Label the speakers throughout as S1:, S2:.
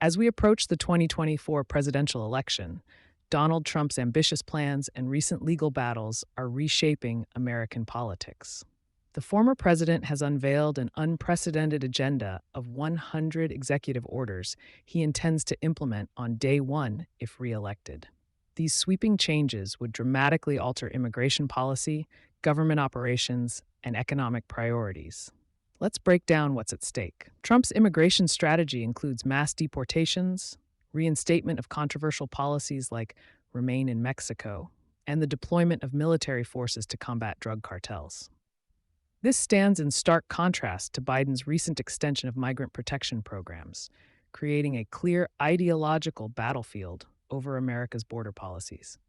S1: As we approach the 2024 presidential election, Donald Trump's ambitious plans and recent legal battles are reshaping American politics. The former president has unveiled an unprecedented agenda of 100 executive orders he intends to implement on day one if reelected. These sweeping changes would dramatically alter immigration policy, government operations, and economic priorities. Let's break down what's at stake. Trump's immigration strategy includes mass deportations, reinstatement of controversial policies like Remain in Mexico, and the deployment of military forces to combat drug cartels. This stands in stark contrast to Biden's recent extension of migrant protection programs, creating a clear ideological battlefield over America's border policies.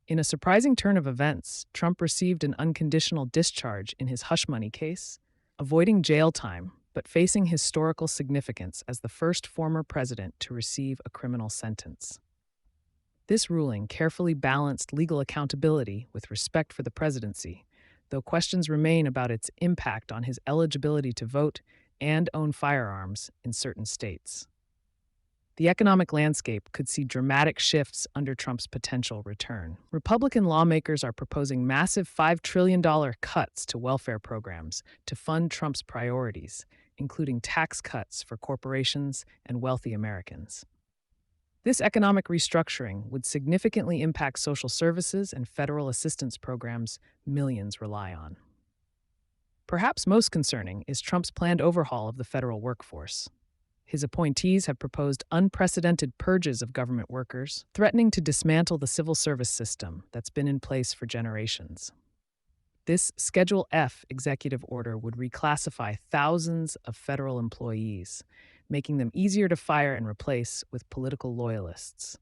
S1: In a surprising turn of events, Trump received an unconditional discharge in his hush money case, avoiding jail time but facing historical significance as the first former president to receive a criminal sentence. This ruling carefully balanced legal accountability with respect for the presidency, though questions remain about its impact on his eligibility to vote and own firearms in certain states. The economic landscape could see dramatic shifts under Trump's potential return. Republican lawmakers are proposing massive $5 trillion cuts to welfare programs to fund Trump's priorities, including tax cuts for corporations and wealthy Americans. This economic restructuring would significantly impact social services and federal assistance programs millions rely on. Perhaps most concerning is Trump's planned overhaul of the federal workforce. His appointees have proposed unprecedented purges of government workers, threatening to dismantle the civil service system that's been in place for generations. This Schedule F executive order would reclassify thousands of federal employees, making them easier to fire and replace with political loyalists.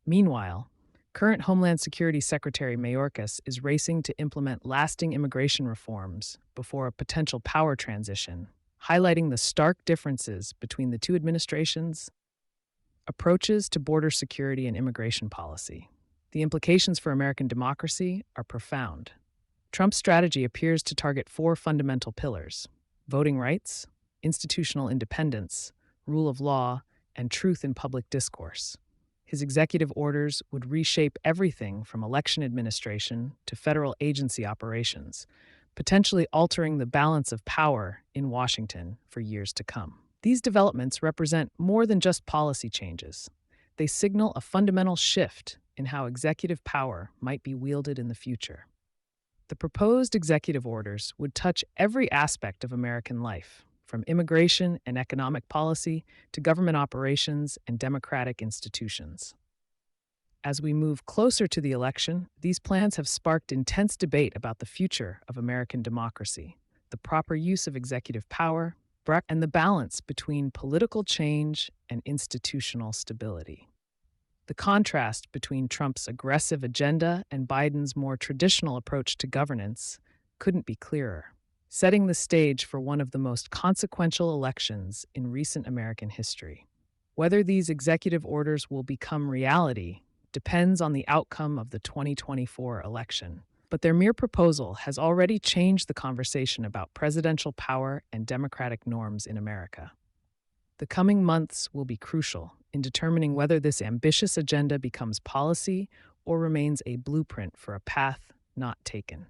S1: Meanwhile, current Homeland Security Secretary Mayorkas is racing to implement lasting immigration reforms before a potential power transition, highlighting the stark differences between the two administrations' approaches to border security and immigration policy. The implications for American democracy are profound. Trump's strategy appears to target four fundamental pillars: voting rights, institutional independence, rule of law, and truth in public discourse. His executive orders would reshape everything from election administration to federal agency operations, potentially altering the balance of power in Washington for years to come. These developments represent more than just policy changes. They signal a fundamental shift in how executive power might be wielded in the future. The proposed executive orders would touch every aspect of American life, from immigration and economic policy to government operations and democratic institutions. As we move closer to the election, these plans have sparked intense debate about the future of American democracy, the proper use of executive power, and the balance between political change and institutional stability. The contrast between Trump's aggressive agenda and Biden's more traditional approach to governance couldn't be clearer, setting the stage for one of the most consequential elections in recent American history. Whether these executive orders will become reality depends on the outcome of the 2024 election, but their mere proposal has already changed the conversation about presidential power and democratic norms in America. The coming months will be crucial in determining whether this ambitious agenda becomes policy or remains a blueprint for a path not taken.